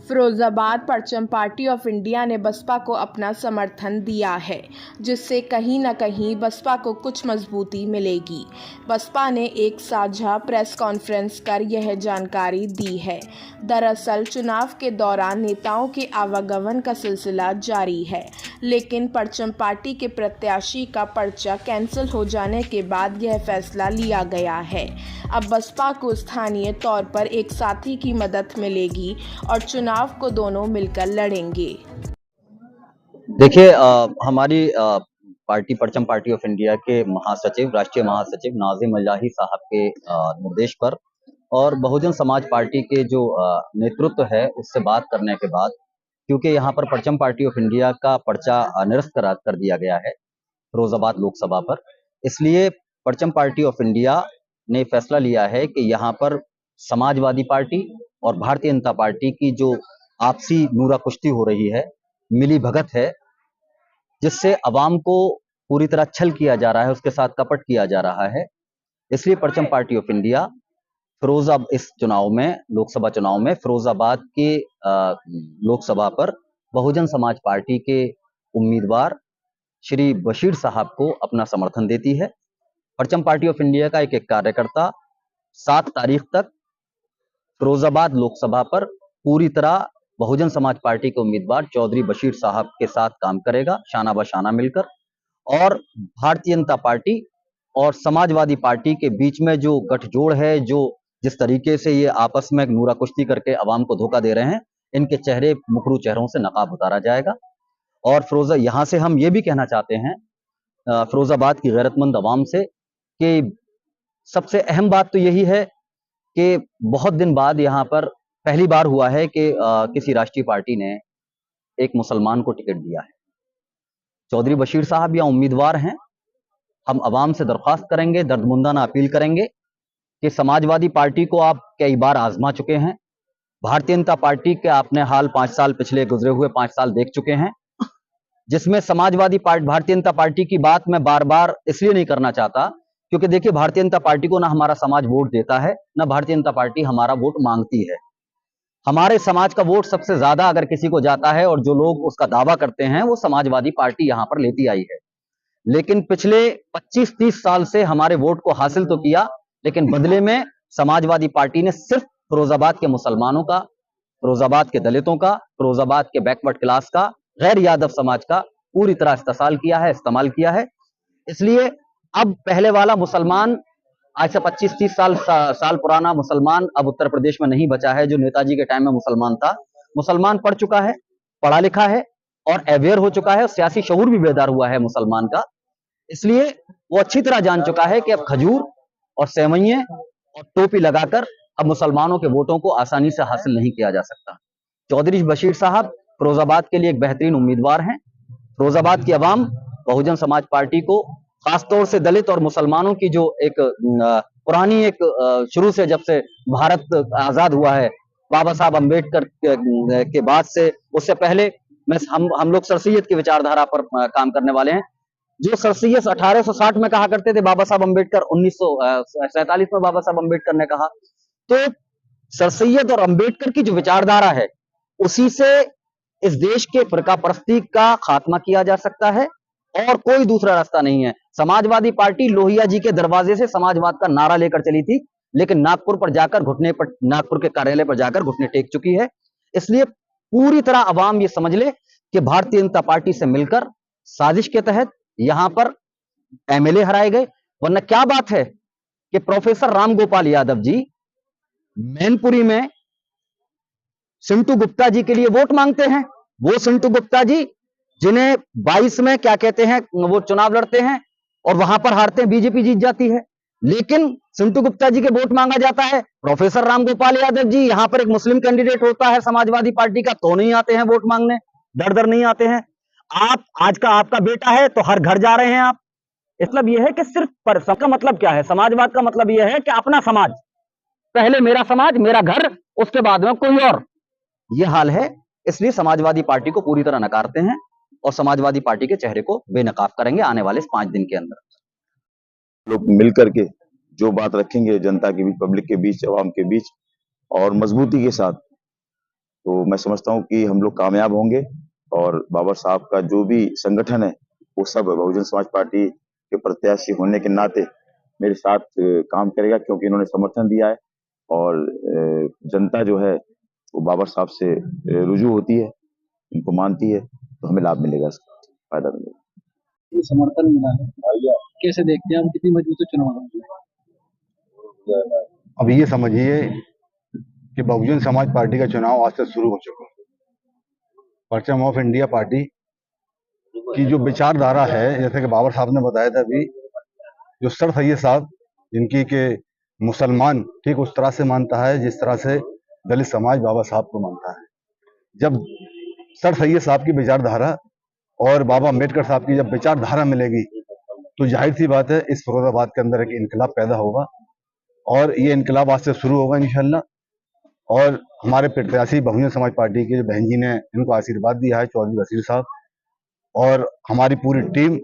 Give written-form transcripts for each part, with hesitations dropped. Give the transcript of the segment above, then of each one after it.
फिरोजाबाद परचम party of India ने बसपा को अपना समर्थन दिया है, जिससे कहीं न कहीं बसपा को कुछ मजबूती मिलेगी। बसपा ने एक साझा प्रेस कॉन्फ्रेंस कर यह जानकारी दी है। दरअसल चुनाव के दौरान नेताओं के आवागमन का सिलसिला जारी है, लेकिन परचम पार्टी के प्रत्याशी का पर्चा कैंसिल हो जाने के बाद यह फैसला लिया गया है। अब बसपा को स्थानीय तौर पर एक साथी की मदद मिलेगी और चुनाव को दोनों मिलकर लड़ेंगे। देखिए, हमारी पार्टी परचम पार्टी ऑफ इंडिया के महासचिव, राष्ट्रीय महासचिव नाजिम इलाही साहब के निर्देश पर और बहुजन समाज पार्टी के जो नेतृत्व है उससे बात करने के बाद, क्योंकि यहाँ पर परचम पार्टी ऑफ इंडिया का पर्चा निरस्त कर दिया गया है फिरोजाबाद लोकसभा पर, इसलिए परचम पार्टी ऑफ इंडिया ने फैसला लिया है कि यहाँ पर समाजवादी पार्टी और भारतीय जनता पार्टी की जो आपसी नूरा कुश्ती हो रही है, मिली भगत है, जिससे अवाम को पूरी तरह छल किया जा रहा है, उसके साथ कपट किया जा रहा है। इसलिए परचम पार्टी ऑफ इंडिया इस चुनाव में, लोकसभा चुनाव में फिरोजाबाद के लोकसभा पर बहुजन समाज पार्टी के उम्मीदवार श्री बशीर साहब को अपना समर्थन देती है। परचम पार्टी ऑफ इंडिया का एक कार्यकर्ता 7 तारीख तक फिरोजाबाद लोकसभा पर पूरी तरह बहुजन समाज पार्टी के उम्मीदवार चौधरी बशीर साहब के साथ काम करेगा, शाना बशाना मिलकर। और भारतीय जनता पार्टी और समाजवादी पार्टी के बीच में जो गठजोड़ है, जो जिस तरीके से ये आपस में नूरा कुश्ती करके अवाम को धोखा दे रहे हैं, इनके मुखरू चेहरों से नकाब उतारा जाएगा। और यहाँ से हम ये भी कहना चाहते हैं फिरोजाबाद की गैरतमंद अवाम से कि सबसे अहम बात तो यही है कि बहुत दिन बाद यहाँ पर पहली बार हुआ है कि किसी राष्ट्रीय पार्टी ने एक मुसलमान को टिकट दिया है। चौधरी बशीर साहब यहाँ उम्मीदवार हैं। हम अवाम से दरख्वास्त करेंगे, दर्दमुंदाना अपील करेंगे कि समाजवादी पार्टी को आप कई बार आजमा चुके हैं, भारतीय जनता पार्टी के आपने हाल 5 साल, पिछले गुजरे हुए 5 साल देख चुके हैं, जिसमें समाजवादी पार्टी, भारतीय जनता पार्टी की बात मैं बार बार इसलिए नहीं करना चाहता क्योंकि देखिए, भारतीय जनता पार्टी को ना हमारा समाज वोट देता है, ना भारतीय जनता पार्टी हमारा वोट मांगती है। हमारे समाज का वोट सबसे ज्यादा अगर किसी को जाता है और जो लोग उसका दावा करते हैं, वो समाजवादी पार्टी यहां पर लेती आई है। लेकिन पिछले 25-30 साल से हमारे वोट को हासिल तो किया, लेकिन बदले में समाजवादी पार्टी ने सिर्फ फिरोजाबाद के मुसलमानों का, फिरोजाबाद के दलितों का, फिरोजाबाद के बैकवर्ड क्लास का, गैर यादव समाज का पूरी तरह इस्तेसाल किया है, इस्तेमाल किया है। इसलिए अब पहले वाला मुसलमान, आज से 25-30 साल पुराना मुसलमान अब उत्तर प्रदेश में नहीं बचा है, जो नेताजी के टाइम में मुसलमान था। मुसलमान पढ़ चुका है, पढ़ा लिखा है और अवेयर हो चुका है, सियासी शऊर भी बेदार हुआ है मुसलमान का। इसलिए वो अच्छी तरह जान चुका है कि अब खजूर और सेवइयां और टोपी लगाकर अब मुसलमानों के वोटों को आसानी से हासिल नहीं किया जा सकता। चौधरी बशीर साहब फिरोजाबाद के लिए एक बेहतरीन उम्मीदवार हैं। फिरोजाबाद की अवाम बहुजन समाज पार्टी को, खासतौर से दलित और मुसलमानों की जो एक पुरानी एक शुरू से, जब से भारत आजाद हुआ है, बाबा साहब अम्बेडकर के बाद से, उससे पहले हम लोग सरसैयद की विचारधारा पर काम करने वाले हैं। जो सरसैयद 1860 में कहा करते थे बाबा साहब अम्बेडकर, 1947 में बाबा साहब अम्बेडकर ने कहा, तो सरसैयद और अम्बेडकर की जो विचारधारा है, उसी से इस देश के फिरका परस्ती का खात्मा किया जा सकता है और कोई दूसरा रास्ता नहीं है। समाजवादी पार्टी लोहिया जी के दरवाजे से समाजवाद का नारा लेकर चली थी, लेकिन नागपुर के कार्यालय पर जाकर घुटने टेक चुकी है। इसलिए पूरी तरह अवाम ये समझ ले कि भारतीय जनता पार्टी से मिलकर साजिश के तहत यहां पर एमएलए हराए गए। वरना क्या बात है कि प्रोफेसर राम गोपाल यादव जी मैनपुरी में सिंटू गुप्ता जी के लिए वोट मांगते हैं। वो सिंटू गुप्ता जी जिन्हें 22 में क्या कहते हैं, वो चुनाव लड़ते हैं और वहां पर हारते हैं, बीजेपी जीत जाती है, लेकिन सिंटू गुप्ता जी के वोट मांगा जाता है। प्रोफेसर राम गोपाल यादव जी, यहां पर एक मुस्लिम कैंडिडेट होता है समाजवादी पार्टी का, तो नहीं आते हैं वोट मांगने, डर नहीं आते हैं। आज का आपका बेटा है तो हर घर जा रहे हैं आप। मतलब यह है कि सिर्फ पर सबका मतलब क्या है, समाजवाद का मतलब यह है कि अपना समाज पहले, मेरा समाज, मेरा घर, उसके बाद में कोई और, यह हाल है। इसलिए समाजवादी पार्टी को पूरी तरह नकारते हैं और समाजवादी पार्टी के चेहरे को बेनकाब करेंगे आने वाले 5 दिन के अंदर। लोग मिलकर के जो बात रखेंगे जनता के बीच, पब्लिक के बीच, आवाम के बीच, और मजबूती के साथ तो मैं समझता हूँ कि हम लोग कामयाब होंगे और बाबर साहब का जो भी संगठन है वो सब बहुजन समाज पार्टी के प्रत्याशी होने के नाते मेरे साथ काम करेगा, क्योंकि इन्होंने समर्थन दिया है और जनता जो है वो बाबर साहब से रुजू होती है, इनको मानती है, तो हमें लाभ मिलेगा, इसका फायदा मिलेगा। ये समर्थन मिला है, कैसे देखते हैं आप, कितनी मजबूत है चुनाव लड़ेंगे? अब ये समझिए कि बहुजन समाज पार्टी का चुनाव आज से शुरू हो चुका है। परचम ऑफ इंडिया पार्टी की जो विचारधारा है, जैसे कि बाबर साहब ने बताया था अभी, जो सर सैयद साहब जिनकी के मुसलमान ठीक उस तरह से मानता है जिस तरह से दलित समाज बाबा साहब को मानता है। जब सर सैयद साहब की विचारधारा और बाबा अम्बेडकर साहब की जब विचारधारा मिलेगी तो जाहिर सी बात है इस फिरोजाबाद के अंदर एक इनकलाब पैदा होगा और ये इनकलाब आज से शुरू होगा इंशाल्लाह। और हमारे प्रत्याशी बहुजन समाज पार्टी के जो बहन जी ने इनको आशीर्वाद दिया है, चौधरी बशीर साहब, और हमारी पूरी टीम,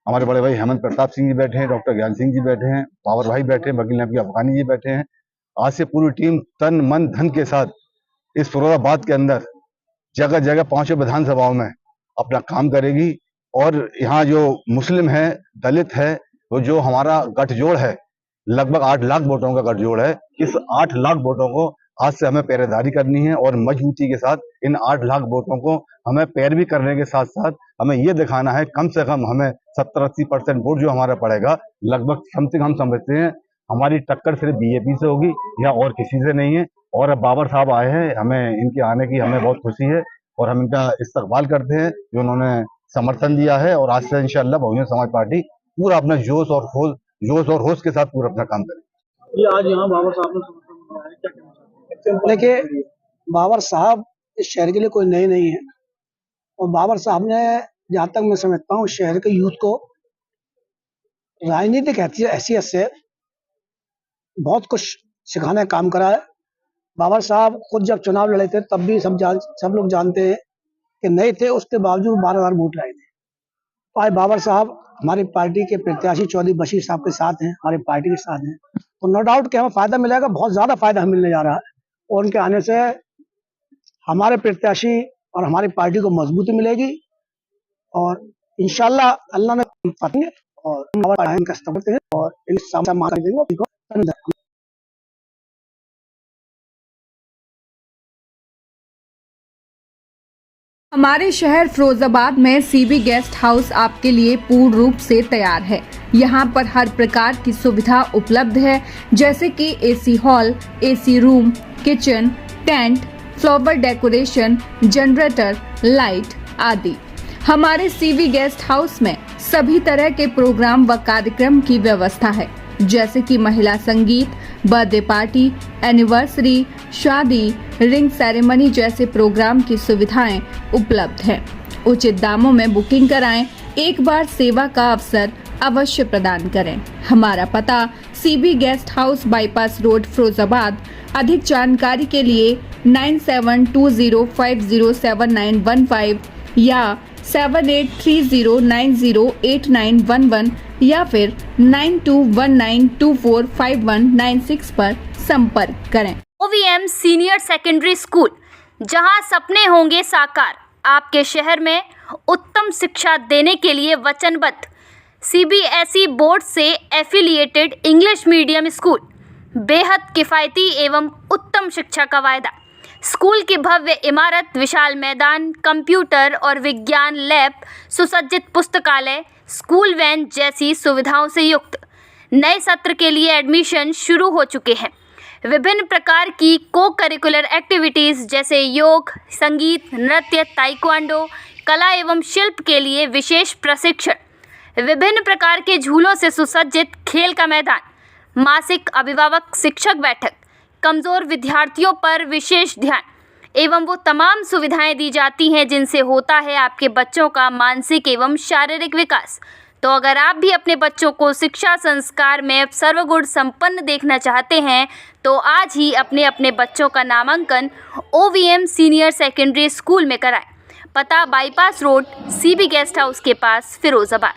हमारे बड़े भाई हेमंत प्रताप सिंह जी बैठे हैं, डॉक्टर ज्ञान सिंह जी बैठे हैं, पावर भाई बैठे हैं, वकील नबी अफगानी जी बैठे हैं। आज से पूरी टीम तन मन धन के साथ इस फिरोजाबाद के अंदर जगह जगह 5 विधानसभाओं में अपना काम करेगी। और यहाँ जो मुस्लिम है, दलित है, वो जो हमारा गठजोड़ है, लगभग 8 लाख वोटों का गठजोड़ है, इस 8 लाख वोटों को आज से हमें पहरेदारी करनी है और मजबूती के साथ इन 8 लाख वोटों को हमें पैरवी करने के साथ साथ हमें ये दिखाना है कम से कम हमें 70-80% वोट जो हमारा पड़ेगा, लगभग समथिंग हम समझते हैं हमारी टक्कर सिर्फ बीजेपी से होगी या और किसी से नहीं है। और अब बाबर साहब आए हैं, हमें इनके आने की हमें बहुत खुशी है और हम इनका इस्तकबाल करते हैं जो उन्होंने समर्थन दिया है। और आज से इंशाल्लाह बहुजन समाज पार्टी पूरा अपना जोश और होश के साथ पूरा अपना काम करेगी। ये आज यहाँ बाबर साहब ने समर्थन दिया है, क्या कहना चाहते हैं? देखिए, बाबर साहब इस शहर के लिए कोई नए नहीं है और बाबर साहब ने, जहाँ तक मैं समझता हूँ, शहर के यूथ को राजनीतिक हैसियत से बहुत कुछ सिखाने का काम करा है। बाबर साहब खुद जब चुनाव लड़े थे तब भी सब लोग जानते हैं कि नए थे, उसके बावजूद 12,000 वोट लाए थे। आज बाबर साहब हमारी पार्टी के प्रत्याशी चौधरी बशीर साहब के साथ हैं, हमारी पार्टी के साथ हैं, तो नो डाउट कि हमें फायदा मिलेगा, बहुत ज्यादा फायदा हमें मिलने जा रहा है। और उनके आने से हमारे प्रत्याशी और हमारी पार्टी को मजबूती मिलेगी और इंशाल्लाह अल्लाह ने पाएंगे और इनका समर्थन है और इन समाज देंगे। हमारे शहर फिरोजाबाद में सीबी गेस्ट हाउस आपके लिए पूर्ण रूप से तैयार है। यहाँ पर हर प्रकार की सुविधा उपलब्ध है, जैसे कि AC hall, AC room, kitchen, tent, flower decoration, generator, light आदि। हमारे सीबी गेस्ट हाउस में सभी तरह के प्रोग्राम व कार्यक्रम की व्यवस्था है, जैसे कि महिला संगीत, बर्थडे पार्टी, एनिवर्सरी, शादी, रिंग सेरेमनी जैसे प्रोग्राम की सुविधाएं उपलब्ध हैं। उचित दामों में बुकिंग कराएं, एक बार सेवा का अवसर अवश्य प्रदान करें। हमारा पता CB guest house, bypass road, Firozabad. अधिक जानकारी के लिए 9720507915 या 7830908911 या फिर 9219245196 पर संपर्क करें। OVM सीनियर सेकेंडरी स्कूल, जहां सपने होंगे साकार, आपके शहर में उत्तम शिक्षा देने के लिए वचनबद्ध। CBSE बोर्ड से एफिलिएटेड इंग्लिश मीडियम स्कूल, बेहद किफ़ायती एवं उत्तम शिक्षा का वायदा। स्कूल की भव्य इमारत, विशाल मैदान, कंप्यूटर और विज्ञान लैब, सुसज्जित पुस्तकालय, स्कूल वैन जैसी सुविधाओं से युक्त। नए सत्र के लिए एडमिशन शुरू हो चुके हैं। विभिन्न प्रकार की को करिकुलर एक्टिविटीज़ जैसे योग, संगीत, नृत्य, ताइक्वांडो, कला एवं शिल्प के लिए विशेष प्रशिक्षण, विभिन्न प्रकार के झूलों से सुसज्जित खेल का मैदान, मासिक अभिभावक शिक्षक बैठक, कमज़ोर विद्यार्थियों पर विशेष ध्यान एवं वो तमाम सुविधाएं दी जाती हैं जिनसे होता है आपके बच्चों का मानसिक एवं शारीरिक विकास। तो अगर आप भी अपने बच्चों को शिक्षा संस्कार में सर्वगुण संपन्न देखना चाहते हैं तो आज ही अपने बच्चों का नामांकन OVM सीनियर सेकेंडरी स्कूल में कराएं। पता bypass road, CB guest house के पास, फिरोजाबाद।